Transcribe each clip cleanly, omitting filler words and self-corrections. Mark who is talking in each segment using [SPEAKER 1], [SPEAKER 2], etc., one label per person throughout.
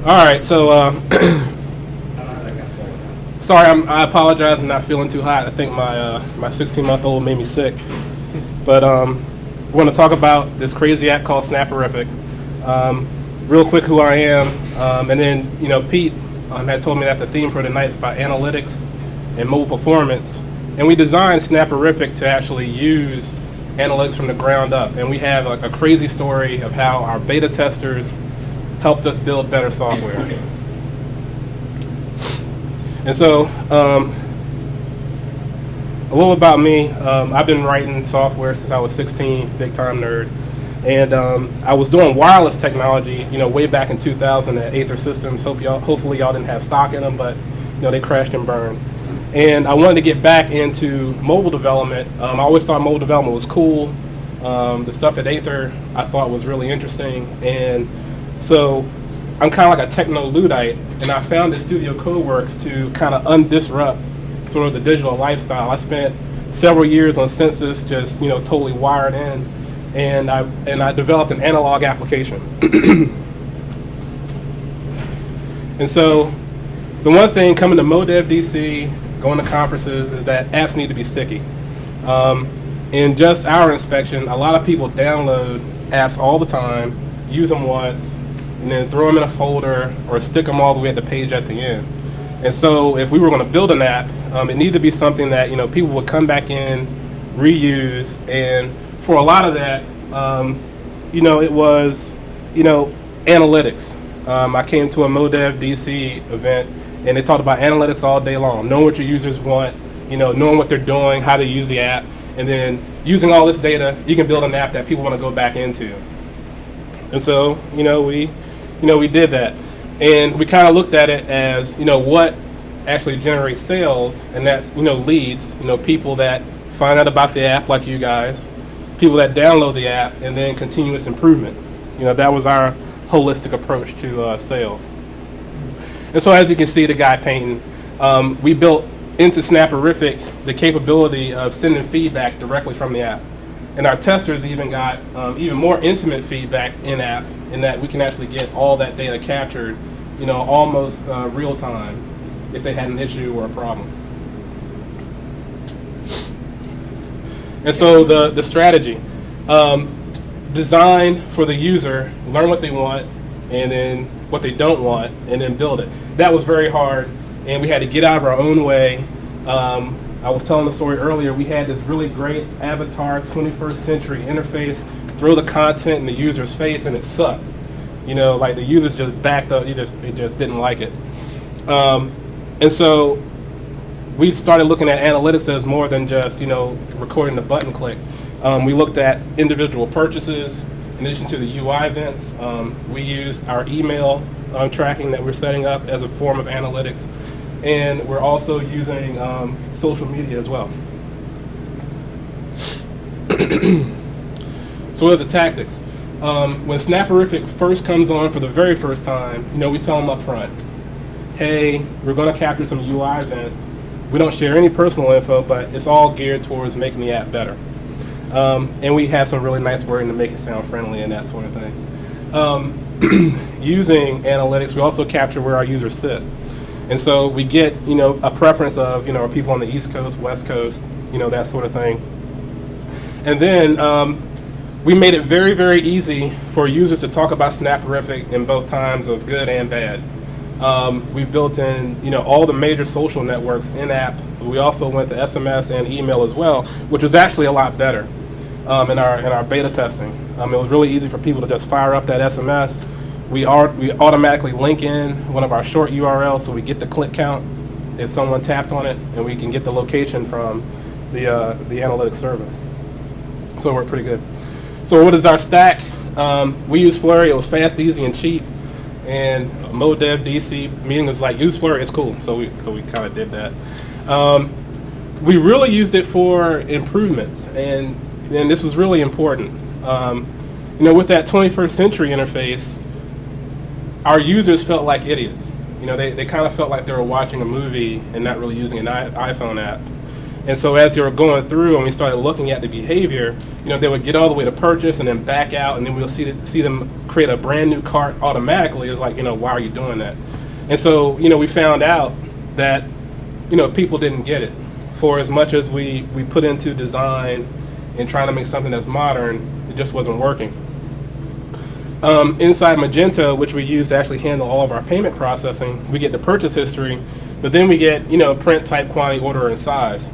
[SPEAKER 1] All right, so sorry, I apologize. I'm not feeling too hot. I think my 16-month-old made me sick. But we're going to talk about this crazy app called Snapperific. Real quick, who I am, and then Pete had told me that the theme for tonight is about analytics and mobile performance. And we designed Snapperific to actually use analytics from the ground up. And we have a crazy story of how our beta testers helped us build better software. And so, a little about me. I've been writing software since I was 16, big time nerd. And I was doing wireless technology, way back in 2000 at Aether Systems. Hopefully y'all didn't have stock in them, but they crashed and burned. And I wanted to get back into mobile development. I always thought mobile development was cool. The stuff at Aether I thought was really interesting. And so I'm kind of like a techno-Luddite, and I founded Studio Codeworks to kind of undisrupt sort of the digital lifestyle. I spent several years on Census, just totally wired in, and I developed an analog application. And so the one thing coming to MoDev DC, going to conferences, is that apps need to be sticky. In just our inspection, a lot of people download apps all the time, use them once, and then throw them in a folder or stick them all the way at the page at the end. And so if we were going to build an app, it needed to be something that people would come back in, reuse, and for a lot of that, it was analytics. I came to a MoDev DC event, and they talked about analytics all day long, knowing what your users want, knowing what they're doing, how to use the app, and then using all this data, you can build an app that people want to go back into. And so, we did that, and we kind of looked at it as, what actually generates sales, and that's, leads, people that find out about the app like you guys, people that download the app, and then continuous improvement. That was our holistic approach to sales. And so as you can see, the guy painting, we built into Snapperific the capability of sending feedback directly from the app. And our testers even got even more intimate feedback in-app, in that we can actually get all that data captured, almost real time if they had an issue or a problem. And so the strategy, design for the user, learn what they want, and then what they don't want, and then build it. That was very hard, and we had to get out of our own way. I was telling the story earlier, we had this really great avatar 21st century interface, throw the content in the user's face, and it sucked. Like the users just backed up, they just didn't like it. And so we started looking at analytics as more than just, recording the button click. We looked at individual purchases, in addition to the UI events. We used our email tracking that we're setting up as a form of analytics. And we're also using social media as well. So what are the tactics? When Snapperific first comes on for the very first time, we tell them up front, hey, we're going to capture some UI events. We don't share any personal info, but it's all geared towards making the app better. And we have some really nice wording to make it sound friendly and that sort of thing. Using analytics, we also capture where our users sit. And so we get, a preference of, are people on the East Coast, West Coast, that sort of thing. And then we made it very, very easy for users to talk about Snapperific in both times of good and bad. We've built in, all the major social networks in-app. We also went to SMS and email as well, which was actually a lot better in our beta testing. It was really easy for people to just fire up that SMS. We automatically link in one of our short URLs, so we get the click count if someone tapped on it, and we can get the location from the analytics service. So it worked pretty good. So what is our stack? We use Flurry. It was fast, easy, and cheap. And MoDev DC meeting was like, use Flurry, it's cool. So we kind of did that. We really used it for improvements, and this was really important. With that 21st century interface, our users felt like idiots. They kind of felt like they were watching a movie and not really using an iPhone app. And so as they were going through and we started looking at the behavior, they would get all the way to purchase and then back out, and then we'll see them create a brand new cart automatically. It's like, why are you doing that? And so, we found out that, people didn't get it. For as much as we put into design and trying to make something that's modern, it just wasn't working. Inside Magento, which we use to actually handle all of our payment processing, we get the purchase history, but then we get, print, type, quantity, order, and size.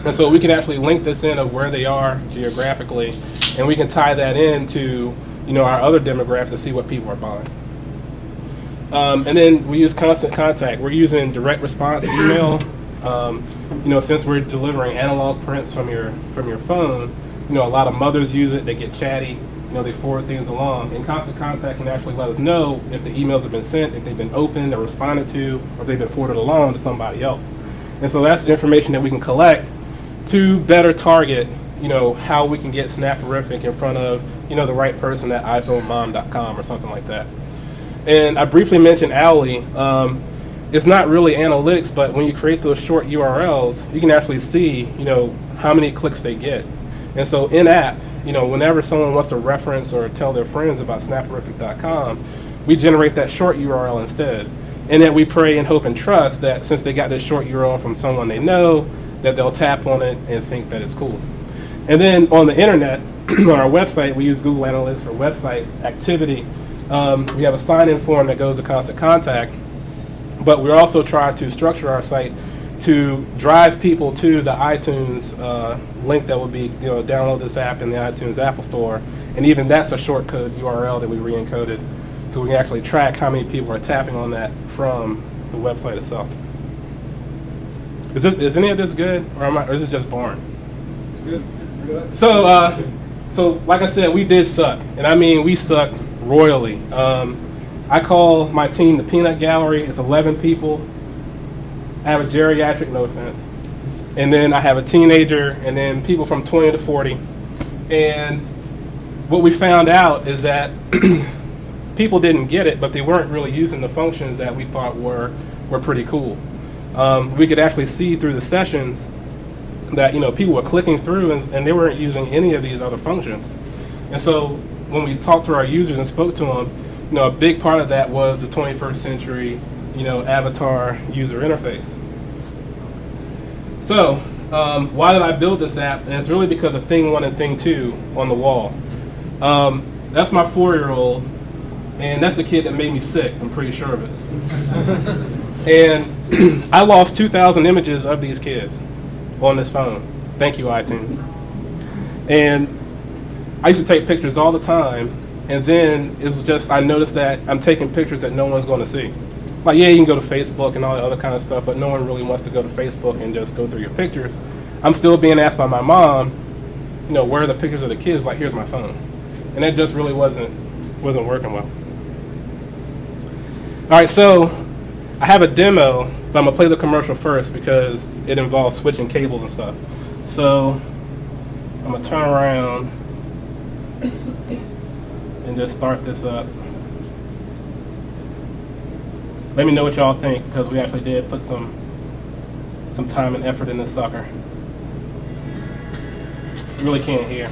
[SPEAKER 1] And so we can actually link this in of where they are geographically, and we can tie that into, our other demographics to see what people are buying. And then we use constant contact. We're using direct response email. Since we're delivering analog prints from your phone, a lot of mothers use it. They get chatty. They forward things along. And constant contact can actually let us know if the emails have been sent, if they've been opened or responded to, or if they've been forwarded along to somebody else. And so that's information that we can collect to better target, how we can get Snapperific in front of, the right person at iPhoneMom.com or something like that. And I briefly mentioned Owly. It's not really analytics, but when you create those short URLs, you can actually see, how many clicks they get. And so in-app, whenever someone wants to reference or tell their friends about Snapperific.com, we generate that short URL instead. And then we pray and hope and trust that since they got this short URL from someone they know, that they'll tap on it and think that it's cool. And then on the internet, on our website, we use Google Analytics for website activity. We have a sign-in form that goes to Constant Contact, but we also try to structure our site to drive people to the iTunes link that will be, download this app in the iTunes Apple Store. And even that's a shortcode URL that we re-encoded, so we can actually track how many people are tapping on that from the website itself. Is any of this good, or is it just boring?
[SPEAKER 2] It's good. It's good.
[SPEAKER 1] So like I said, we did suck, and I mean we suck royally. I call my team the Peanut Gallery. It's 11 people. I have a geriatric, no offense, and then I have a teenager, and then people from 20 to 40. And what we found out is that people didn't get it, but they weren't really using the functions that we thought were pretty cool. We could actually see through the sessions that people were clicking through and they weren't using any of these other functions. And so when we talked to our users and spoke to them, a big part of that was the 21st century avatar user interface. So why did I build this app? And it's really because of thing 1 and thing 2 on the wall. That's my 4-year-old, and that's the kid that made me sick, I'm pretty sure of it. And I lost 2,000 images of these kids on this phone. Thank you, iTunes. And I used to take pictures all the time, and then it was just, I noticed that I'm taking pictures that no one's going to see. Like, yeah, you can go to Facebook and all that other kind of stuff, but no one really wants to go to Facebook and just go through your pictures. I'm still being asked by my mom, where are the pictures of the kids? Like, here's my phone. And that just really wasn't working well. All right, so I have a demo, but I'm going to play the commercial first because it involves switching cables and stuff. So I'm going to turn around and just start this up. Let me know what y'all think, because we actually did put some time and effort in this sucker. You really can't hear.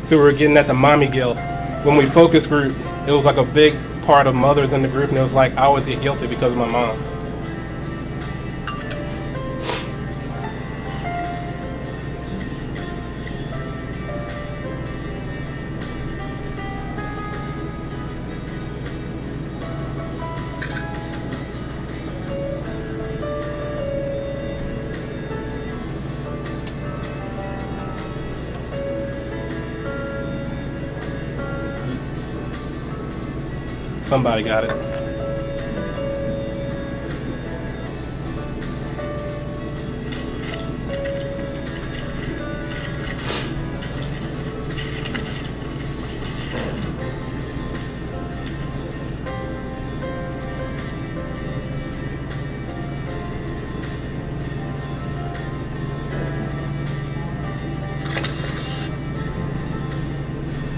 [SPEAKER 1] So we were getting at the mommy guilt. When we focus group, it was like a big part of mothers in the group, and it was like I always get guilty because of my mom. Somebody got it.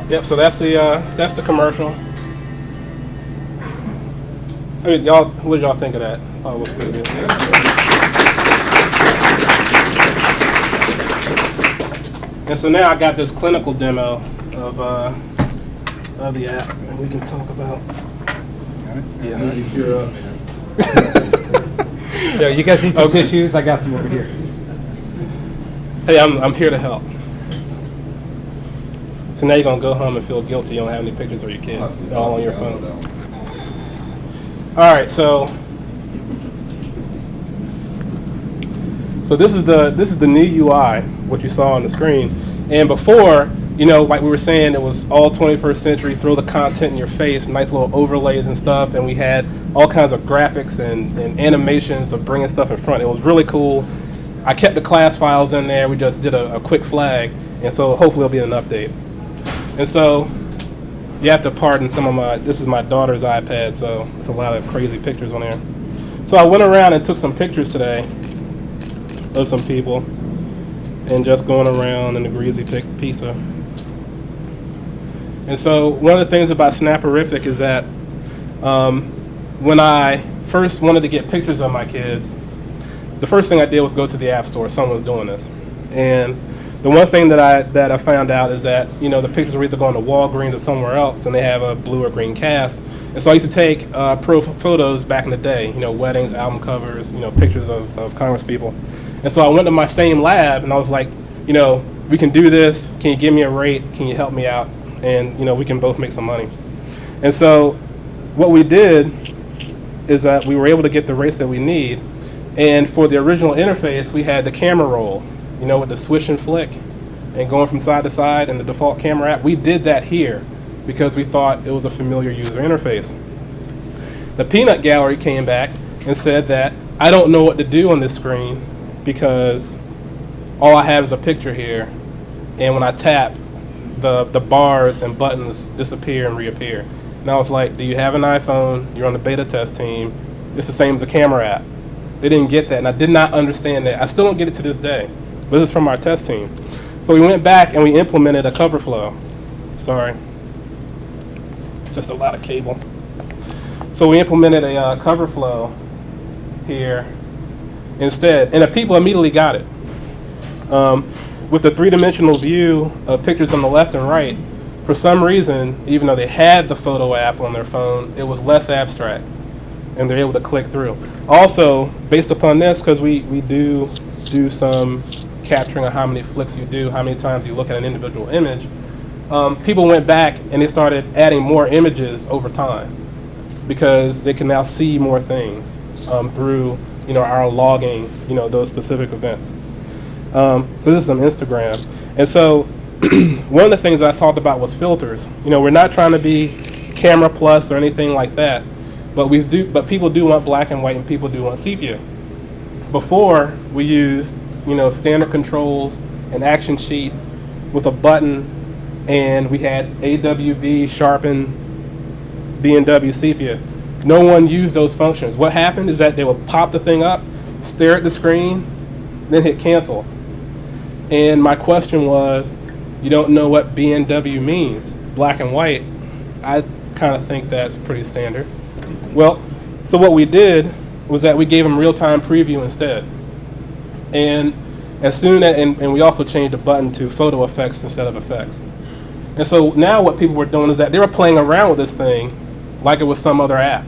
[SPEAKER 1] Yep. So that's the commercial. I mean, y'all, what did y'all think of that? Oh, it was pretty good. And so now I got this clinical demo of the app, and we can talk about.
[SPEAKER 2] Yeah. You tear up, man.
[SPEAKER 3] So you guys need some tissues? I got some over here.
[SPEAKER 1] Hey, I'm here to help. So now you're gonna go home and feel guilty you don't have any pictures of your kids. They're all on your phone. All right, so this is the new UI, what you saw on the screen. And before, like we were saying, it was all 21st century, throw the content in your face, nice little overlays and stuff, and we had all kinds of graphics and animations of bringing stuff in front. It was really cool. I kept the class files in there. We just did a quick flag, and so hopefully it'll be an update. And so you have to pardon this is my daughter's iPad, so it's a lot of crazy pictures on there. So I went around and took some pictures today of some people and just going around in the greasy pizza. And so one of the things about Snapperific is that when I first wanted to get pictures of my kids, the first thing I did was go to the App Store. Someone was doing this. And the one thing that I found out is that, the pictures were either going to Walgreens or somewhere else, and they have a blue or green cast. And so I used to take pro photos back in the day, weddings, album covers, pictures of Congress people. And so I went to my same lab, and I was like, we can do this. Can you give me a rate? Can you help me out? And, we can both make some money. And so what we did is that we were able to get the rates that we need. And for the original interface, we had the camera roll, with the swish and flick and going from side to side in the default camera app. We did that here because we thought it was a familiar user interface. The peanut gallery came back and said that I don't know what to do on this screen because all I have is a picture here, and when I tap, the bars and buttons disappear and reappear. And I was like, do you have an iPhone? You're on the beta test team. It's the same as a camera app. They didn't get that, and I did not understand that. I still don't get it to this day, but this is from our test team. So we went back and we implemented a cover flow. Sorry, just a lot of cable. So we implemented a cover flow here instead, and the people immediately got it. With the three-dimensional view of pictures on the left and right, for some reason, even though they had the photo app on their phone, it was less abstract, and they're able to click through. Also, based upon this, because we do some capturing of how many flicks you do, how many times you look at an individual image, people went back and they started adding more images over time because they can now see more things through our logging, those specific events. So this is some Instagram. And so one of the things I talked about was filters. We're not trying to be camera plus or anything like that, but people do want black and white and people do want sepia. Before, we used standard controls, an action sheet with a button, and we had AWB, sharpen, B&W sepia. No one used those functions. What happened is that they would pop the thing up, stare at the screen, then hit cancel. And my question was, you don't know what B&W means, black and white. I kind of think that's pretty standard. Well, so what we did was that we gave them real-time preview instead. And as soon as, and we also changed the button to photo effects instead of effects. And so now what people were doing is that they were playing around with this thing like it was some other app.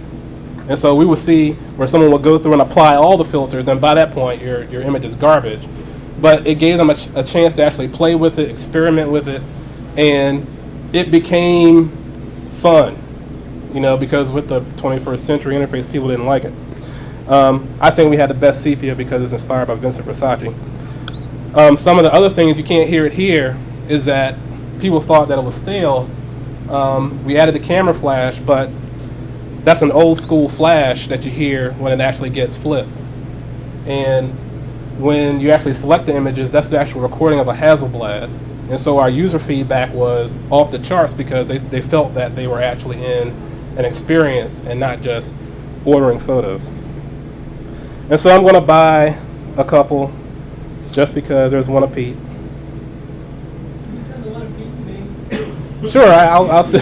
[SPEAKER 1] And so we would see where someone would go through and apply all the filters, and by that point your image is garbage. But it gave them a chance to actually play with it, experiment with it, and it became fun, because with the 21st century interface, people didn't like it. I think we had the best sepia because it's inspired by Vincent Versace. Some of the other things, you can't hear it here, is that people thought that it was stale. We added a camera flash, but that's an old school flash that you hear when it actually gets flipped. And when you actually select the images, that's the actual recording of a Hasselblad. And so our user feedback was off the charts because they felt that they were actually in an experience and not just ordering photos. And so I'm going to buy a couple just because there's one a Pete.
[SPEAKER 4] Can you send the one of Pete to me?
[SPEAKER 1] Sure, I'll say.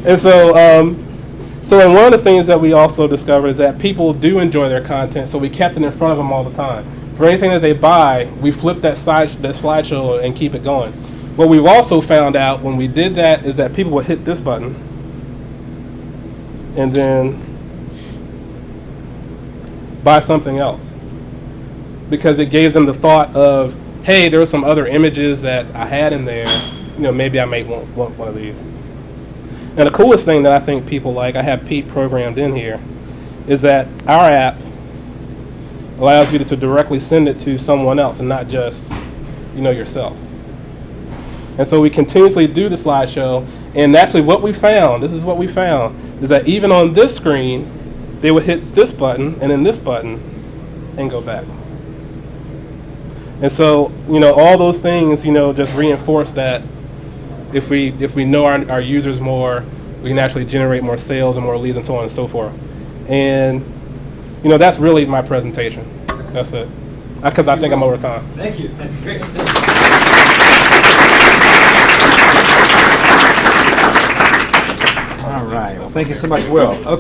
[SPEAKER 1] And so, and one of the things that we also discovered is that people do enjoy their content, so we kept it in front of them all the time. For anything that they buy, we flip that slideshow and keep it going. What we've also found out when we did that is that people would hit this button, and then buy something else, because it gave them the thought of, hey, there were some other images that I had in there, maybe I may want one of these. And the coolest thing that I think people like, I have Pete programmed in here, is that our app allows you to directly send it to someone else and not just, yourself. And so we continuously do the slideshow, and actually this is what we found, is that even on this screen, they would hit this button and then this button and go back. And so, all those things, just reinforce that if we know our users more, we can actually generate more sales and more leads and so on and so forth. And, that's really my presentation. That's it. Because I think I'm over time.
[SPEAKER 3] Thank you. That's great. All right. Well, thank you so much, Will. Okay.